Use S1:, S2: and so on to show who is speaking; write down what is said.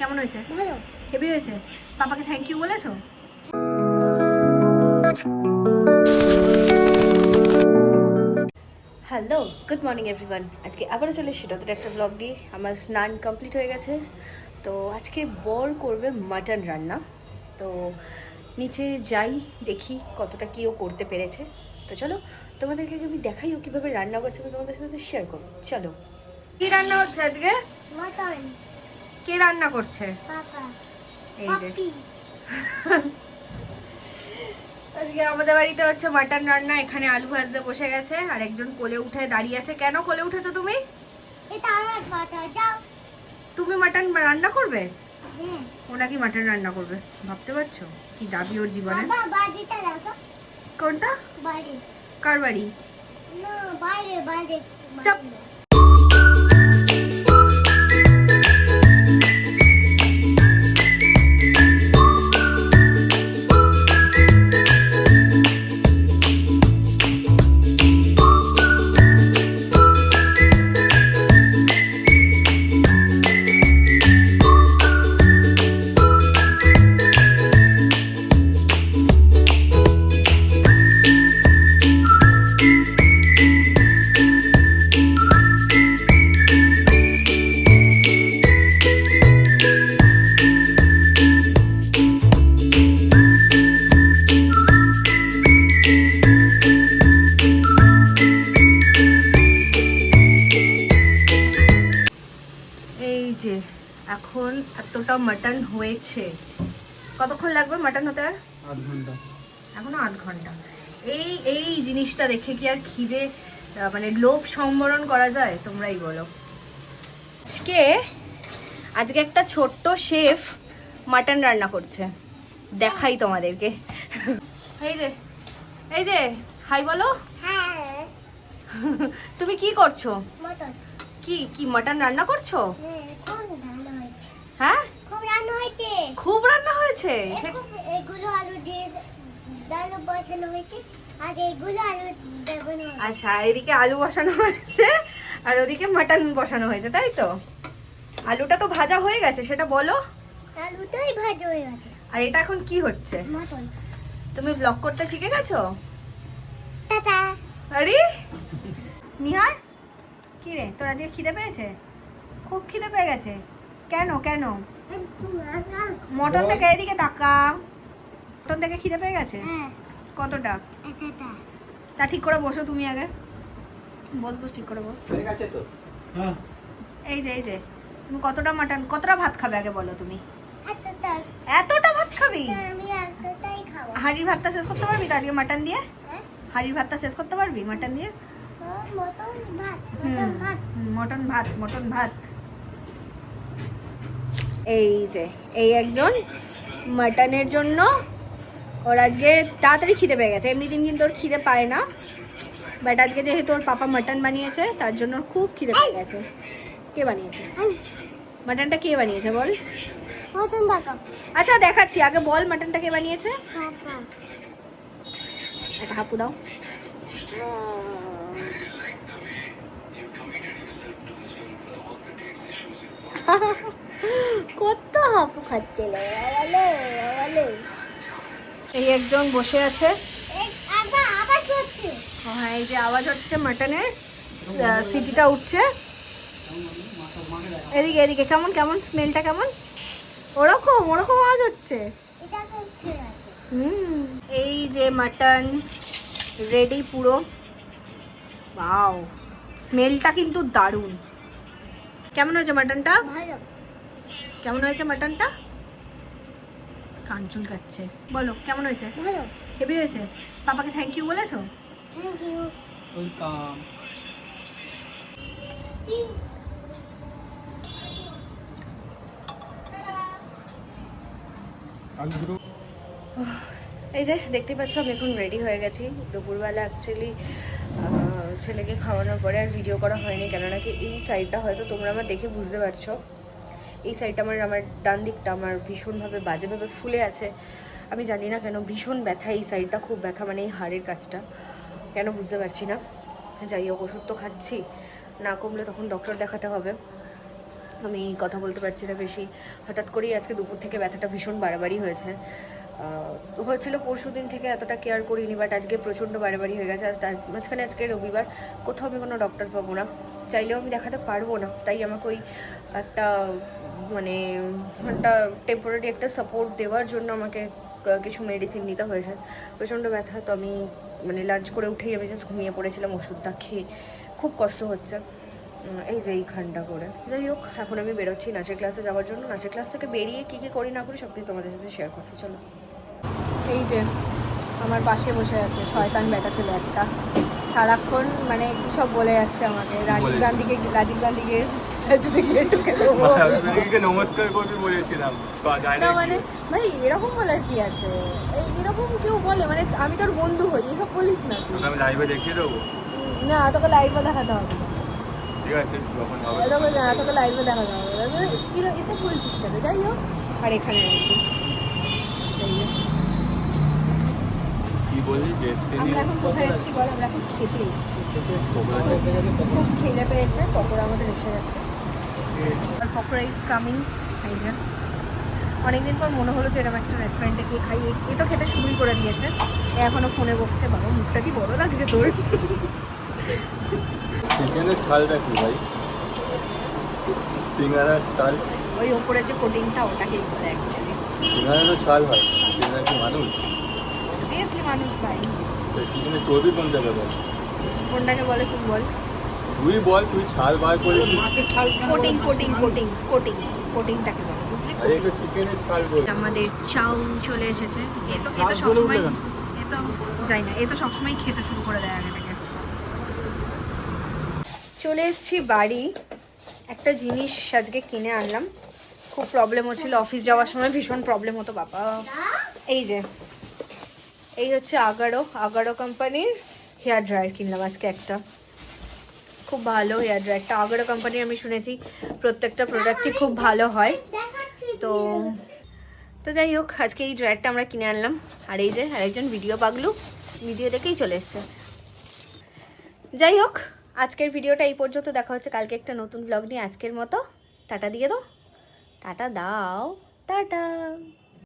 S1: কেমন হয়েছে? ভালো, হেভি হয়েছে। পাপাকে থ্যাংক ইউ বলেছো? Hello, good morning everyone. আজকে আবারও চলে এসেছি নতুন একটা ব্লগ দিয়ে। আমার স্নান কমপ্লিট হয়ে গেছে। তো আজকে বর করবে মাটন রান্না। তো নিচে যাই, দেখি কতটা কী ও করতে পেরেছে। তো চলো তোমাদেরকে আমি দেখাই ও কীভাবে রান্না করছে, আমি তোমাদের সাথে শেয়ার করবো। চলো, কি রান্না হচ্ছে আজকে? মাটন। কে রান্না করছে? পাপা। এই যে আজকে আমাদের বাড়িতে হচ্ছে মাটন রান্না। এখানে আলু ভাজতে বসে গেছে আর একজন কোলে উঠে দাঁড়িয়ে আছে। কেন কোলে উঠেছো তুমি? এটা আমার মাটন, যাও। তুমি মাটন রান্না করবে? হ্যাঁ। ও নাকি মাটন রান্না করবে, ভাবতে পারছো কি দাবি ওর জীবনে? বাবা বাড়িটা রাখো। কোনটা বাড়ি? কার বাড়ি? না বাইরে বাইরে। চুপ। এখন এতটা মাটন হয়েছে, কতক্ষণ লাগবে মাটন হতে? আর আধ ঘন্টা। এখনো আধ ঘন্টা। এই এই জিনিসটা দেখে কি আর খিদে মানে লোভ সম্বরণ করা যায়? তোমরাই বলো। আজকে একটা ছোট্ট শেফ মাটন রান্না করছে, দেখাই তোমাদেরকে। এই যে হাই বলো। হ্যাঁ। তুমি কি করছো? মাটন। কি মাটন রান্না করছো? হ্যাঁ, খুব রান্না হয়েছে। খুব রান্না হয়েছে। এগুলো আলু দিয়ে ডাল বসানো হয়েছে আর এগুলো আলু দেবনো। আচ্ছা, এদিকে আলু বসানো হয়েছে আর ওদিকে মাটন বসানো হয়েছে, তাই তো? আলুটা তো ভাজা হয়ে গেছে, সেটা বলো। আলুটাই ভাজা হয়ে গেছে। আর এটা এখন কি হচ্ছে? মাটন। তুমি ব্লগ করতে শিখে গেছো? টাটা। আরে নিহার, কি রে তোর আজকে খিদে পেয়েছে? খুব খিদে পেয়ে গেছে। কেন কেন? মটন থেকে এদিকে তাকা। মটন থেকে খিদে পেয়ে গেছে? কতটা? তা ঠিক করে বসো তুমি আগে। বস ঠিক করে বস। ঠিক আছে তো? হ্যাঁ। এই যে তুমি কতটা মাটন, কতটা ভাত খাবে আগে বলো তুমি? এতটা ভাত খাবি? আমি এতটাই খাবো। হাড়ির ভাতটা শেষ করতে পারবি তো আজকে মাটন দিয়ে? হাড়ির ভাতটা শেষ করতে পারবি মাটন দিয়ে? মটন ভাত। এই যে এই একজন মাটনের জন্য ওর আজকে তাড়াতাড়ি খিদে পেয়ে গেছে। এমনি দিন কিন্তু ওর খিদে পায় না, বাট আজকে যেহেতু ওর পাপা মাটন বানিয়েছে তার জন্য খুব খিদে পেয়ে গেছে। কে বানিয়েছে মাটনটা? কে বানিয়েছে বল? আচ্ছা দেখাচ্ছি, আগে বল মাটনটা কে বানিয়েছে? একটা হাপু দাও। কত হাপু খাচ্ছে। এই একজন বসে আছে। হ্যাঁ, এই যে আওয়াজ হচ্ছে মাটনের, সিটিটা উঠছে। এদিকে কেমন কেমন স্মেলটা কেমন? ওরকম আওয়াজ হচ্ছে। এই যে মাটন রেডি পুরো। ওয়াও, স্মেলটা কিন্তু দারুণ। কেমন হয়েছে মাটনটা? কেমন হয়েছে মাটনটা? কাঞ্চুল খাচ্ছে। বলো কেমন হয়েছে? ভালো, হেভি হয়েছে। পাপাকে থ্যাংক ইউ বলেছো? Thank you. ওয়েলকাম। এই যে দেখতে পাচ্ছ আমি এখন রেডি হয়ে গেছি। দুপুরবেলা অ্যাকচুয়ালি ছেলেকে খাওয়ানোর পরে আর ভিডিও করা হয়নি, কেননা কি এই সাইডটা হয়তো তোমরা আমার দেখে বুঝতে পারছো, এই সাইডটা আমার ডান দিকটা আমার ভীষণভাবে বাজেভাবে ফুলে আছে। আমি জানি না কেন, ভীষণ ব্যথা এই সাইডটা, খুব ব্যথা, মানে এই হাড়ের কাজটা কেন বুঝতে পারছি না। যাই হোক, ওষুধ তো খাচ্ছি, না কমলে তখন ডক্টর দেখাতে হবে। আমি কথা বলতে পারছি না বেশি। হঠাৎ করেই আজকে দুপুর থেকে ব্যথাটা ভীষণ বাড়াবাড়ি হয়েছে। হয়েছিল পরশু দিন থেকে, এতটা কেয়ার করিনি, বাট আজকে প্রচণ্ড বাড়াবাড়ি হয়ে গেছে। আর তার মাঝখানে আজকে রবিবার, কোথাও আমি কোনো ডক্টর পাবো না, চাইলেও আমি দেখাতে পারবো না। তাই আমাকে ওই একটা মানে একটা টেম্পোরারি একটা সাপোর্ট দেওয়ার জন্য আমাকে কিছু মেডিসিন নিতে হয়েছে। প্রচণ্ড ব্যথা, তো আমি মানে লাঞ্চ করে উঠেই আমি জাস্ট ঘুমিয়ে পড়েছিলাম ওষুধটা খেয়ে। খুব কষ্ট হচ্ছে এই যে এইখানটা করে। যাই হোক, এখন আমি বেরোচ্ছি নাচের ক্লাসে যাওয়ার জন্য। নাচের ক্লাস থেকে বেরিয়ে কী কী করি না করি সব কিছু তোমাদের সাথে শেয়ার করছি, চলো। এই যে আমার পাশে বসে আছে শয়তান বেটা ছেলে একটা, সারাক্ষণ মানে কি সব বলে যাচ্ছে আমাকে। রাজীব গান্ধীকে গিয়ে ঢুকে দেবো,
S2: নমস্কার করবি বলেছিলাম।
S1: না মানে ভাই এরকম বলার কি আছে? এরকম কেউ বলে মানে আমি তোর বন্ধু হই, এসব বলিস না তুই।
S2: আমি লাইভে দেখিয়ে দেবো
S1: না, তোকে লাইভে দেখাতে হবে।
S2: ঠিক আছে, যখন হবে
S1: তোকে লাইভে দেখাতে হবে, এসব বলছিস কেন? যাই হোক, আর এখানে আছি
S2: কি বলি,
S1: আমরা এখন কোথায় এসেছি বল? আমরা এখন খেতে এসেছি, খুব খিদে পেয়েছে। পকোড়া আমাদের এসে গেছে, পকোড়া ইজ কামিং। এই যে অনেকদিন পর মনে হলো যে এরকম একটা রেস্টুরেন্টে গিয়ে খাই। এ তো খেতে শুরুই করে দিয়েছে, এখনো ফোনে বসছে। বাবা মুখটা কি বড় লাগছে তোর।
S2: চিকেনের ছালটা কি ভাই? সিঙ্গারার ছাল,
S1: ওই ওপরে যে কোটিংটা ওটাকেই বলে অ্যাকচুয়ালি।
S2: সিঙ্গারারও ছাল হয়, সিঙ্গারা কি মানুষ?
S1: অবভিয়াসলি মানুষ ভাই।
S2: চিকেনের চর্বি কোনটাকে বল?
S1: কোনটাকে বলে তুই বল?
S2: তুই বল, তুই ছাল বার করে
S1: কোটিংটাকে বলে, বুঝলি?
S2: আরে এটা চিকেনের ছাল বল।
S1: আমাদের চাউ চলে এসেছে। এ তো সবসময়, এ তো যাই না, এ তো সবসময় খেতে শুরু করে দেয় আগে থেকে। চলে এসেছি বাড়ি। একটা জিনিস আজকে কিনে আনলাম, খুব প্রবলেম হচ্ছিল অফিস যাওয়ার সময়, ভীষণ প্রবলেম হতো বাবা। এই যে এই হচ্ছে আগারো কোম্পানির হেয়ার ড্রায়ার কিনলাম আজকে একটা। খুব ভালো হেয়ার ড্রায়ারটা, আগারো কোম্পানির আমি শুনেছি প্রত্যেকটা প্রোডাক্টই খুব ভালো হয়। তো যাই হোক, আজকে এই ড্রায়ারটা আমরা কিনে আনলাম। আর এই যে আরেকজন ভিডিও পাগলু ভিডিও দেখেই চলে এসছে। যাই হোক, আজকের ভিডিওটা এই পর্যন্ত। দেখা হচ্ছে কালকে একটা নতুন ব্লগ নিয়ে। আজকের মতো টাটা দিয়ে দাও, টাটা দাও, টাটা।